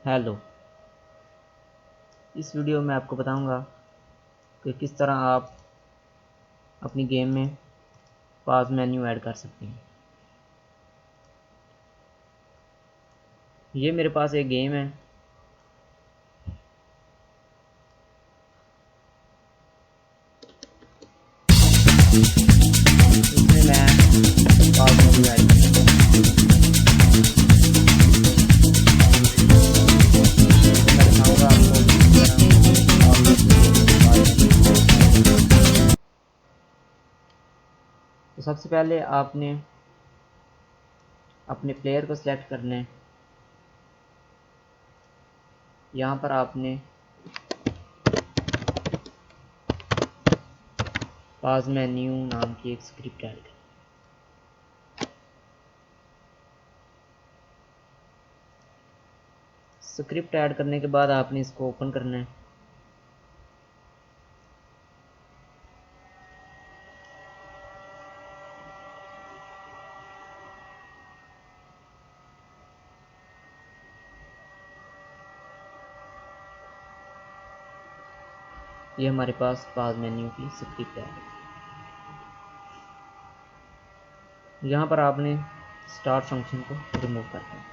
Hello. इस video में आपको बताऊंगा कि किस तरह आप अपनी गेम में पॉज मेन्यू ऐड कर सकते हैं। ये मेरे पास एक गेम है। इसमें मैं पॉज मेन्यू ऐड करूँगा। मैं दिखाऊंगा आपको किस तरह आप pause menu। तो सबसे पहले आपने अपने प्लेयर को सिलेक्ट करना है। यहाँ पर आपने पॉज मेन्यू नाम की एक स्क्रिप्ट ऐड करनी। स्क्रिप्ट ऐड करने के बाद आपने इसको ओपन करना है। ये हमारे पास पॉज मेन्यू की स्क्रिप्ट है। यहाँ पर आपने स्टार्ट फंक्शन को रिमूव करना है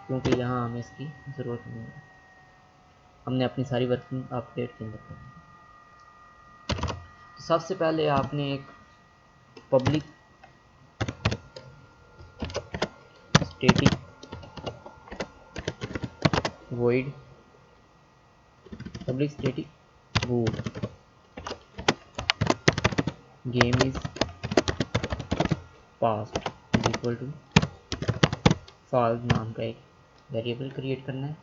क्योंकि यहाँ हमें इसकी ज़रूरत नहीं है। हमने अपनी सारी वर्किंग अपडेट के अंदर करनी है। तो सबसे पहले आपने एक public static void public static void game is paused is equal to false नाम का एक वेरिएबल क्रिएट करना है।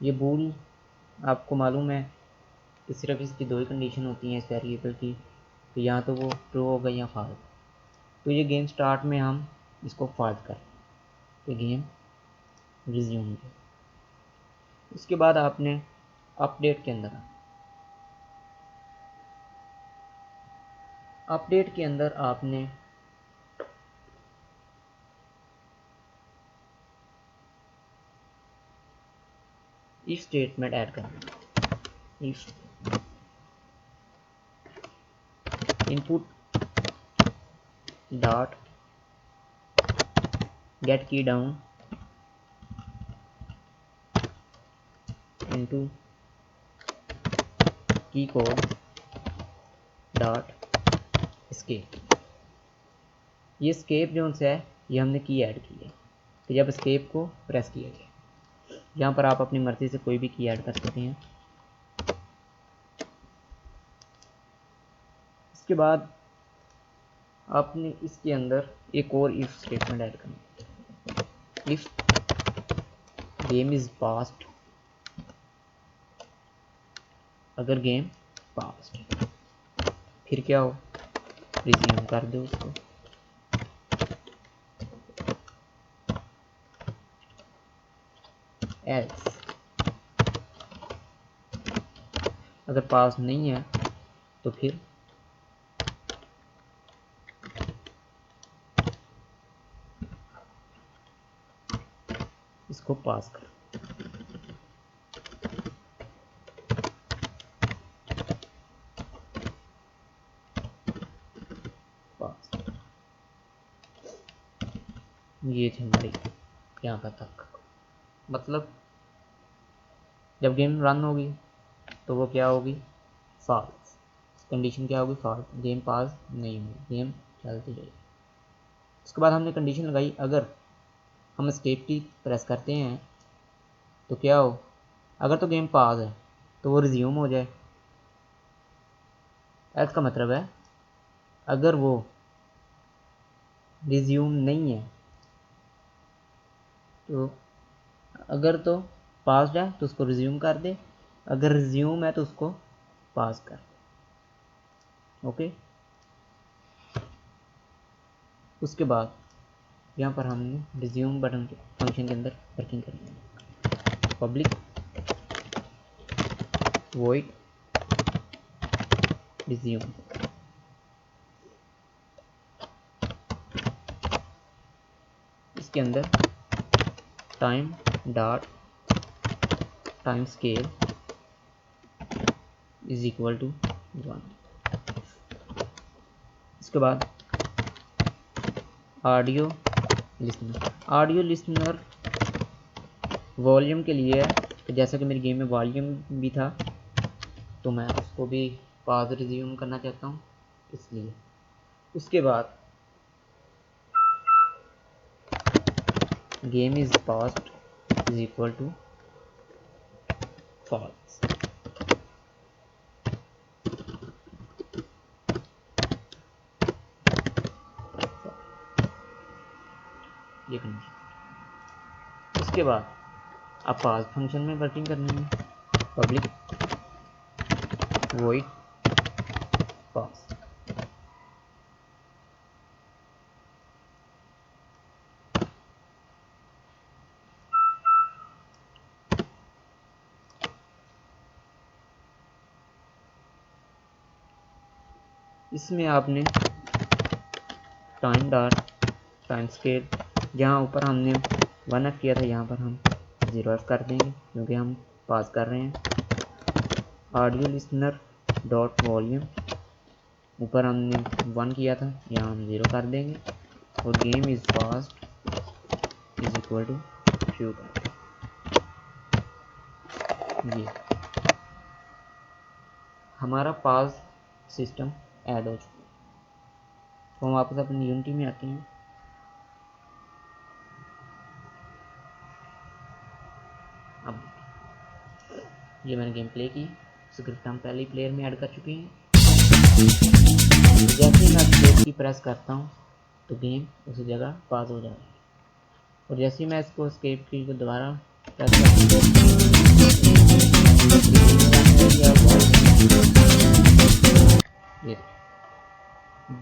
ये बूल आपको मालूम है कि सिर्फ इसकी दो ही कंडीशन होती हैं इस वेरिएबल की, तो या तो वो ट्रू होगा या फॉल्स। तो ये गेम स्टार्ट में हम इसको फॉल्स करें तो गेम रिज्यूम हो। उसके बाद आपने अपडेट के अंदर आपने इफ स्टेटमेंट ऐड करना। इफ इनपुट डॉट गेट की डाउन इनटू की कोड डॉट एस्केप। ये एस्केप जो है ये हमने की ऐड की है। तो जब एस्केप को प्रेस किया गया, यहाँ पर आप अपनी मर्जी से कोई भी की ऐड कर सकते हैं। इसके बाद आपने इसके अंदर एक और इफ स्टेटमेंट ऐड करना। इफ गेम इज पास्ट, अगर गेम पास्ट, फिर क्या हो, रिज्यूम कर दो उसको। एल्स अगर पास नहीं है तो फिर इसको पास कर। पास ये थी हमारी यहाँ का तक। मतलब जब गेम रन होगी तो वो क्या होगी, फॉल्स। कंडीशन क्या होगी, फॉल्स। गेम पास नहीं होगी, गेम चलती रहेगी। उसके बाद हमने कंडीशन लगाई, अगर हम एस्केप की प्रेस करते हैं तो क्या हो, अगर तो गेम पास है तो वो रिज्यूम हो जाए। एल्स का मतलब है अगर वो रिज्यूम नहीं है तो, अगर तो पास्ड है तो उसको रिज्यूम कर दे, अगर रिज्यूम है तो उसको पास कर। ओके। उसके बाद यहाँ पर हमने रिज्यूम बटन के फंक्शन के अंदर वर्किंग करनी है। पब्लिक वॉइड रिज्यूम, इसके अंदर time dot time scale is equal to 1। इसके बाद ऑडियो लिसनर वॉल्यूम के लिए है, तो जैसा कि मेरी गेम में वॉल्यूम भी था तो मैं उसको भी पॉज रिज्यूम करना चाहता हूँ, इसलिए उसके बाद game is paused is equal to false. ये कंडीशन। उसके बाद अब पास फंक्शन में वर्किंग करनी है, पब्लिक वॉइड पास। इसमें आपने टाइम डॉट टाइम स्केल, जहाँ ऊपर हमने 1F किया था यहाँ पर हम 0F कर देंगे क्योंकि हम पास कर रहे हैं। ऑडियो लिसनर डॉट वॉल्यूम, ऊपर हमने 1 किया था यहाँ हम 0 कर देंगे, और game is paused is equal to true कर। ये हमारा पास सिस्टम ऐड हो चुका है। तो हम वापस अपनी यूनिटी में आते हैं। अब ये मैंने गेम प्ले की, स्क्रिप्ट हम पहले ही प्लेयर में ऐड कर चुके हैं। जैसे ही मैं स्पेस की प्रेस करता हूँ तो गेम उसी जगह पास हो जाएगा, और जैसे ही मैं इसको एस्केप की को दोबारा प्रेस करता हूँ,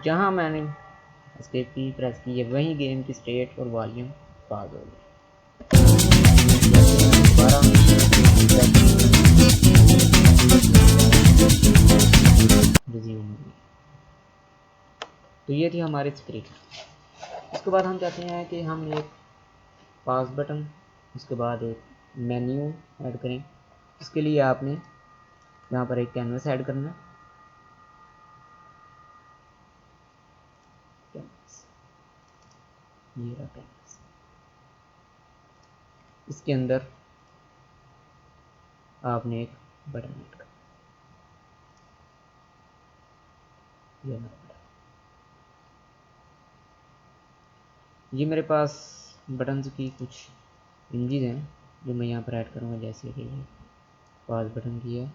जहाँ मैंने एस्केप की प्रेस की है वहीं गेम की स्टेट और वॉल्यूम पास हो गई। तो ये थी हमारी स्क्रिप्ट। इसके बाद हम चाहते हैं कि हम एक पास बटन, उसके बाद एक मेन्यू ऐड करें। इसके लिए आपने यहाँ पर एक कैनवस ऐड करना है। ये रहा कैनवस, इसके अंदर आपने एक बटन ऐड करना। ये मेरे पास बटन्स की कुछ इमेजेस हैं जो मैं यहाँ पर ऐड करूँगा, जैसे कि ये पास बटन की है।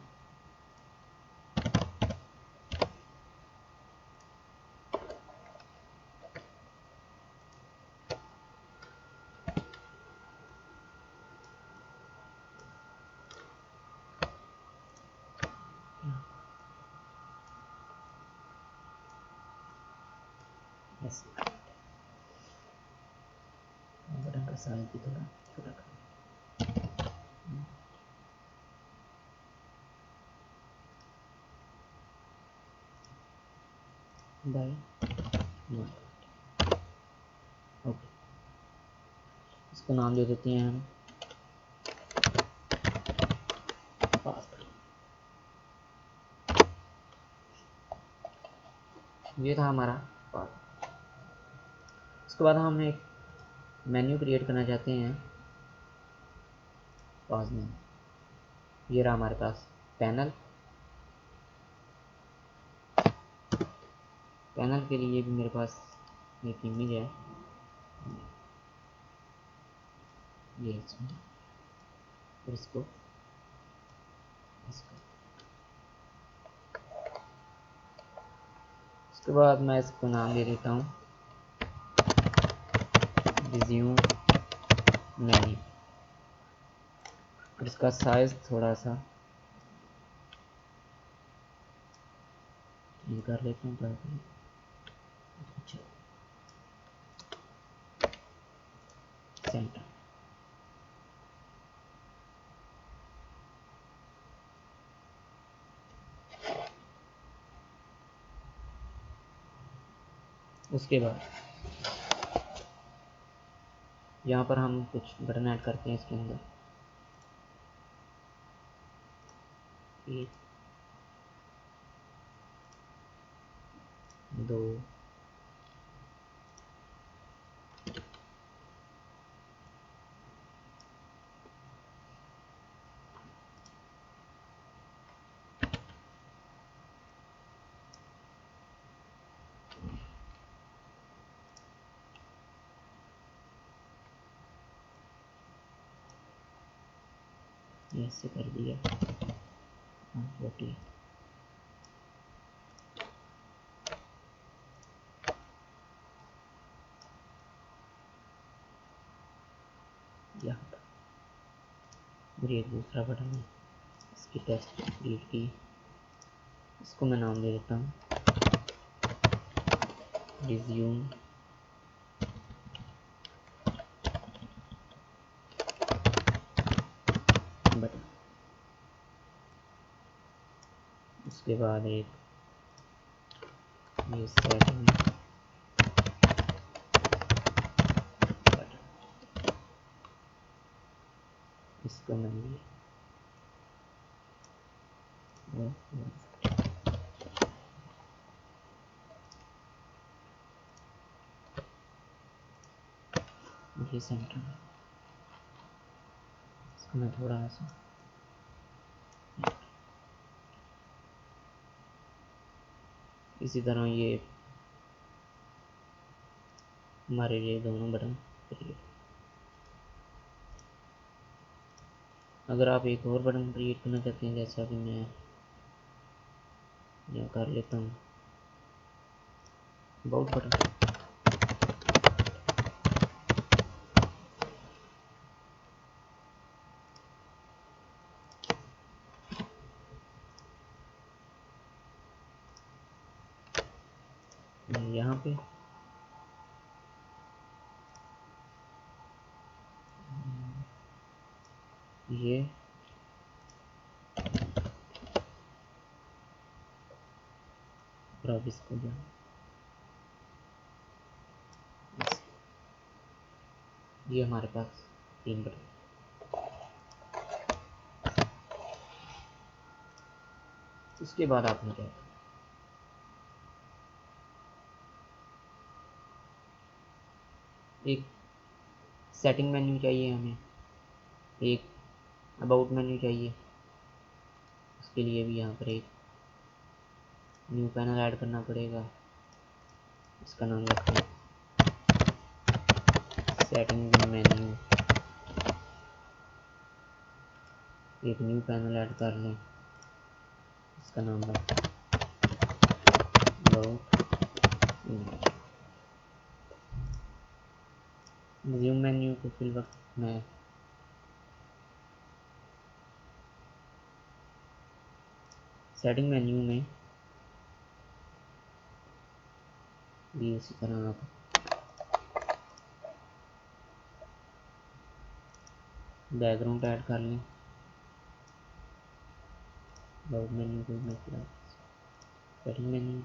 बटन का साइज भी थोड़ा छोटा कर बाय। ओके, इसको नाम दे देते हैं हम पास। ये था हमारा पास। उसके बाद हम एक मेन्यू क्रिएट करना चाहते हैं पास में। ये रहा हमारे पास पैनल। पैनल के लिए भी मेरे पास एक इमेज है, ये इसमें, और इसको उसके बाद मैं इसको नाम दे देता हूँ रिज्यूम मेन्यू, और इसका साइज थोड़ा सा ये कर लेता हूँ ताकि अच्छा सेंटर। उसके बाद यहाँ पर हम कुछ बटन ऐड करते हैं इसके अंदर। एक, दो, ऐसे कर दिया। 140, यहाँ पर। और ये दूसरा बटन है, इसकी टेक्स्ट रीड की, इसको मैं नाम दे देता हूँ रिज्यूम बटन। उसके बाद एक ये सेटिंग बटन, इसको मैं ये सेंटर में, इसको मैं थोड़ा सा इसी तरह ये हमारे लिए दोनों बटन क्रिएट। अगर आप एक और बटन क्रिएट करना चाहते हैं, जैसा कि मैं यहाँ कर लेता हूँ अबाउट बटन, यहाँ पे ये अब इसको जो ये हमारे पास 3 बटन। उसके बाद आपने क्या, एक सेटिंग मेन्यू चाहिए हमें, एक अबाउट मेन्यू चाहिए। उसके लिए भी यहाँ पर एक न्यू पैनल ऐड करना पड़ेगा। इसका नाम रखते हैं सेटिंग मेन्यू। एक न्यू पैनल ऐड कर लें, इसका नाम रखते हैं अबाउट रिज्यूम मेन्यू को फिल वक्त में सेटिंग मेन्यू में भी उसी तरह आप बैकग्राउंड ऐड कर लें। अबाउट मेन्यू को मैं पूरा सेटिंग मेन्यू,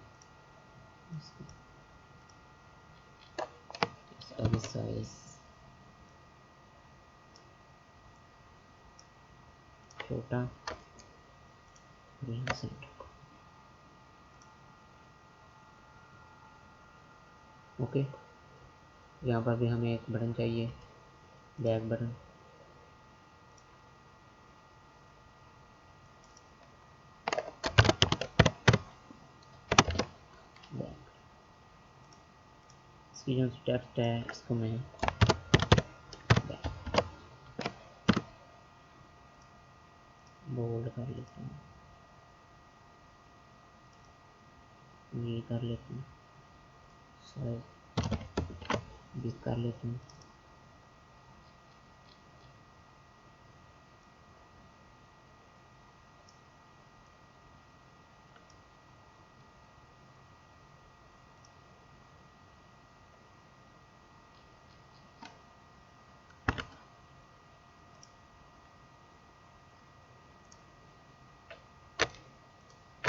इसका भी साइज छोटा, सेंटर। ओके, यहाँ पर भी हमें एक बटन चाहिए, बैक बटन। इसकी जो टेक्स्ट है इसको मैं बोल्ड कर लेता हूँ, ये कर लेता हूँ, साइज भी कर लेता हूँ।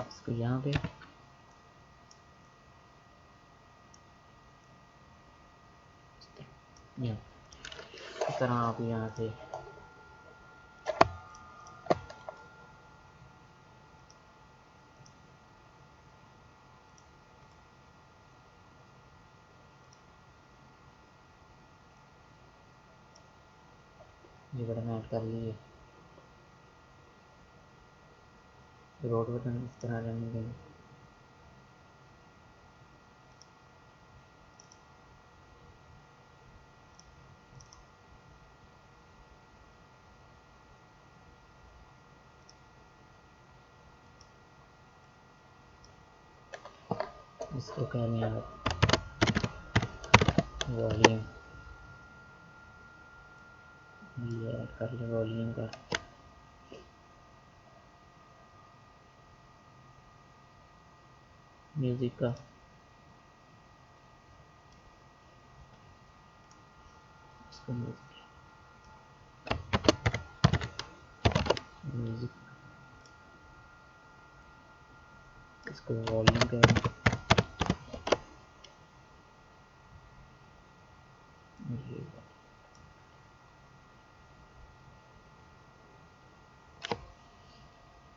इसको यहाँ पे यहाँ तरह आप यहाँ से ये बटन ऐड कर लिए, रोड बटन इस तरह रहने देंगे। इसको कहने हैं वॉल्यूम, ये ऐड कर ले वॉल्यूम का। म्यूजिक का इसको म्यूजिक, इसको वॉल्यूम करें।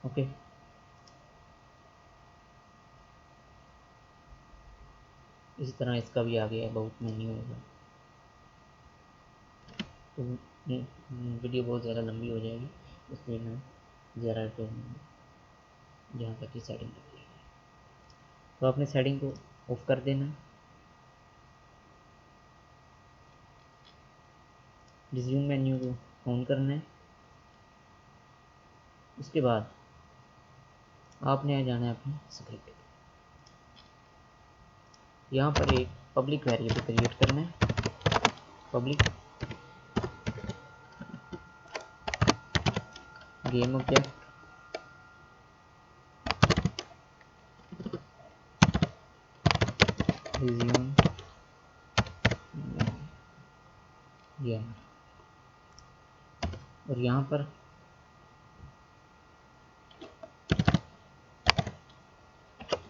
ओके, इसी तरह इसका भी आ गया है, बहुत मेन्यू होगा तो वीडियो बहुत ज़्यादा लंबी हो जाएगी, इसलिए मैं ज़रा तो यहाँ तक की सेटिंग कर ली। तो आपने सेटिंग को ऑफ कर देना, रिज्यूम मेन्यू को ऑन करना है। उसके बाद आपने आ जाना है अपनी स्क्रिप्ट, यहाँ पर एक पब्लिक वेरिएबल क्रिएट करना है, public game object resume game, और यहाँ पर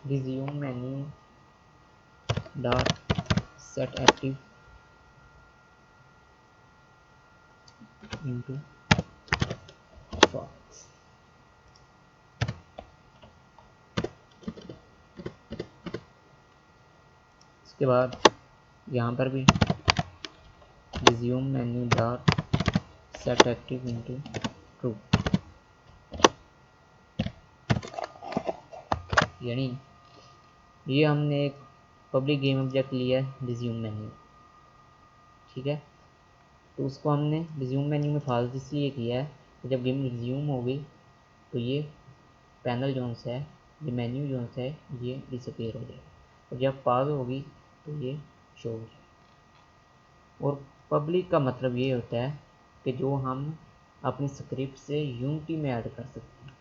resume menu dot set active into false. इसके बाद यहाँ पर भी resume menu dot set active into true, यानी ये हमने एक पब्लिक गेम ऑब्जेक्ट लिया है रिज्यूम मेन्यू, ठीक है। तो उसको हमने रिज्यूम मेन्यू में फाल्स इसलिए किया है कि जब गेम रिज्यूम हो गई तो ये पैनल जोन से है, ये मेन्यू जोन से है, ये डिसअपीयर हो जाएगा, और जब पास होगी तो ये शो हो जाएगा। और पब्लिक का मतलब ये होता है कि जो हम अपनी स्क्रिप्ट से यूनिटी में ऐड कर सकते हैं,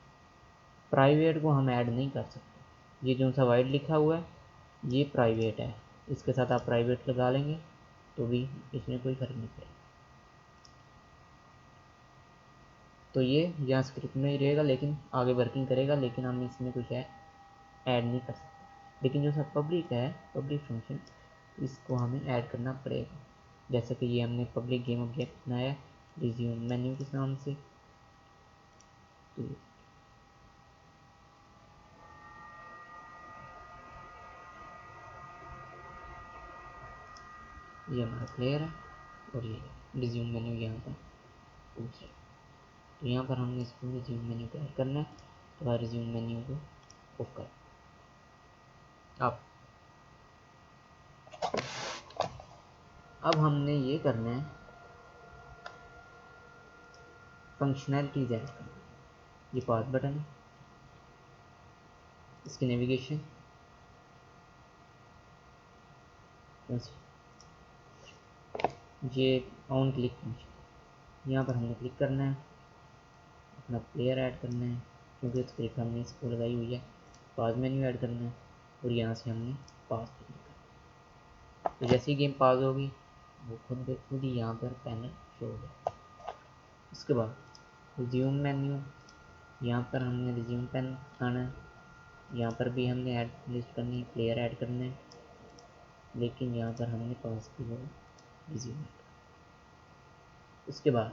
प्राइवेट को हम ऐड नहीं कर सकते। ये जो सा वाइड लिखा हुआ है ये प्राइवेट है, इसके साथ आप प्राइवेट लगा लेंगे तो भी इसमें कोई फर्क नहीं पड़ेगा। तो ये यहाँ स्क्रिप्ट में ही रहेगा, लेकिन आगे वर्किंग करेगा, लेकिन हम इसमें कुछ ऐड नहीं कर सकते। लेकिन जो सब पब्लिक है, पब्लिक फंक्शन, इसको हमें ऐड करना पड़ेगा। जैसे कि ये हमने पब्लिक गेम ऑब्जेक्ट बनाया रिज्यूम मेन्यू के नाम से, तो ये हमारा प्लेयर है और ये रिज्यूम मेन्यू यहाँ पर पूछ है। तो यहाँ पर हमने इसको रिज्यूम मेन्यू को ऐड करना है, तो रिज्यूम मेन्यू को ऑफ कर। अब हमने ये करना है फंक्शनैलिटीज ऐड करना है। ये पास बटन है, इसकी नेविगेशन ये ऑन क्लिक फंक्शन, यहाँ पर हमने क्लिक करना है, अपना प्लेयर ऐड करना है, क्योंकि स्क्रिप्ट हमने इसको लगाई हुई है। पास मेन्यू ऐड करना है और यहाँ से हमने पास करना है। तो जैसे ही गेम पास होगी वो खुद ब खुद ही यहाँ पर पैनल शो हो जाएगा। उसके बाद रिज्यूम मेन्यू, यहाँ पर हमने रिज्यूम पैन आना है, यहाँ पर भी हमने ऐड लिस्ट करनी है, प्लेयर ऐड करना है, लेकिन यहाँ पर हमने पास की वो रिज्यूम। उसके बाद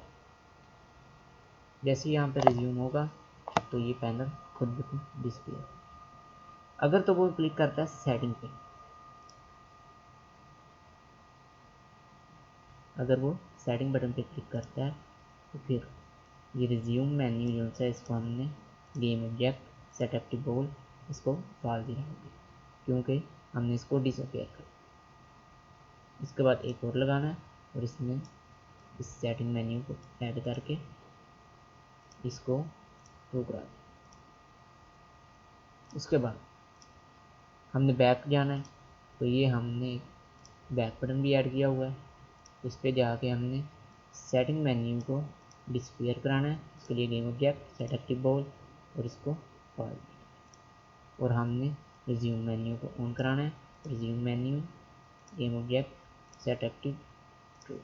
जैसे यहाँ पे रिज्यूम होगा तो ये पैनल खुद ब खुद डिस्प्ले, अगर तो वो क्लिक करता है सेटिंग पे, अगर वो सेटिंग बटन पे क्लिक करता है तो फिर ये रिज्यूम मेन्यू जो है इसको हमने गेम ऑब्जेक्ट सेट एक्टिव गोल इसको फाल दिया होगा क्योंकि हमने इसको डिसअपियर कर। इसके बाद एक और लगाना है और इसमें इस सेटिंग मेन्यू को ऐड करके इसको ट्रू करा दें। उसके बाद हमने बैक जाना है तो ये हमने बैक बटन भी ऐड किया हुआ है, इस पर जाके हमने सेटिंग मेन्यू को डिसअपियर कराना है। इसके लिए game object set active ball और इसको फाल, और हमने रिज्यूम मेन्यू को ऑन कराना है। Resume menu game object set active true,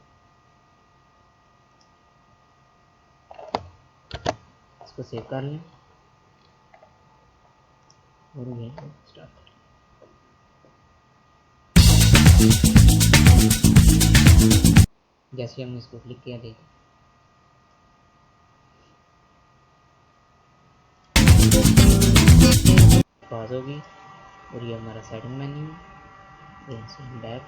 इसको सेव कर लें और गेम स्टार्ट। जैसे हमने इसको क्लिक किया देखा पास होगी और ये हमारा सेटिंग मेन्यू बैक।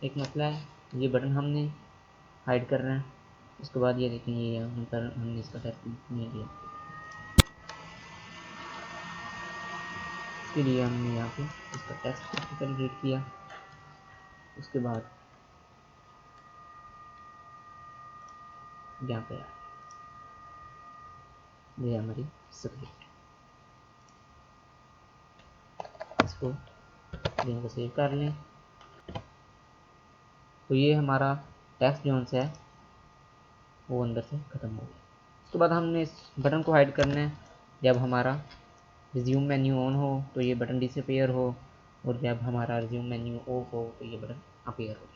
एक मसला है, ये बटन हमने हाइड करना है। उसके बाद ये देखें ये यहाँ पर हमने इसका टेस्ट नहीं किया, इसके लिए हमने यहाँ पे इसका टेक्स्ट कैलकुलेट किया। उसके बाद यहाँ पे ये हमारी स्क्रिप्ट, इसको यहाँ पे सेव कर लें। तो ये हमारा टेक्स्ट जोन से है वो अंदर से ख़त्म हो गया। उसके बाद हमने इस बटन को हाइड करना है जब हमारा रिज्यूम मेन्यू ऑन हो तो ये बटन डिसअपियर हो, और जब हमारा रिज्यूम मेन्यू ऑफ हो तो ये बटन अपीयर हो।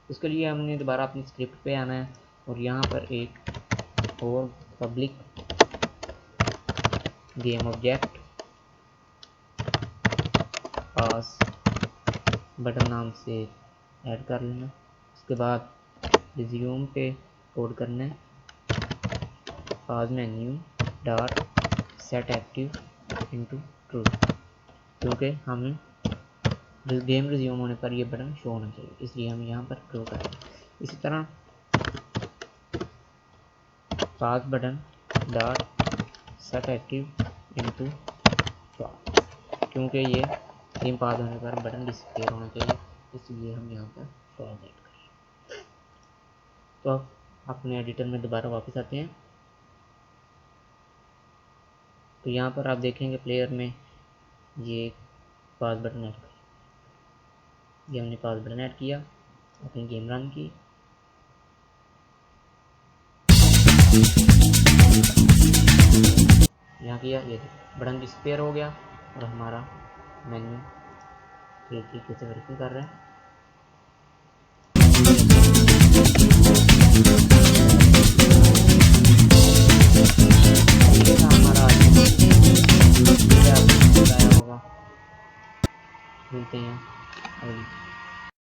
उसके लिए हमने दोबारा अपनी स्क्रिप्ट पे आना है और यहाँ पर एक और पब्लिक गेम ऑब्जेक्ट पास बटन नाम से ऐड कर लेना। उसके बाद रिज्यूम पे कोड करना है pause menu dot set active into true, क्योंकि हमें गेम रिज्यूम होने पर ये बटन शो होना चाहिए, इसलिए हम यहाँ पर ट्रू करें। इसी तरह pause button dot set active into false, क्योंकि ये गेम पास होने पर बटन डिस्प्ले होना चाहिए, इसलिए हम यहाँ पर फॉल्स ऐड करें। तो अब अपने एडिटर में दोबारा वापस आते हैं। तो यहाँ पर आप देखेंगे प्लेयर में ये पास बटन ऐड कर, ये हमने पास बटन ऐड किया, अपनी गेम रन की। यहाँ किया ये बटन डिस्पेयर हो गया और हमारा मेन्यू ठीक तरीके से वर्किंग कर रहा है।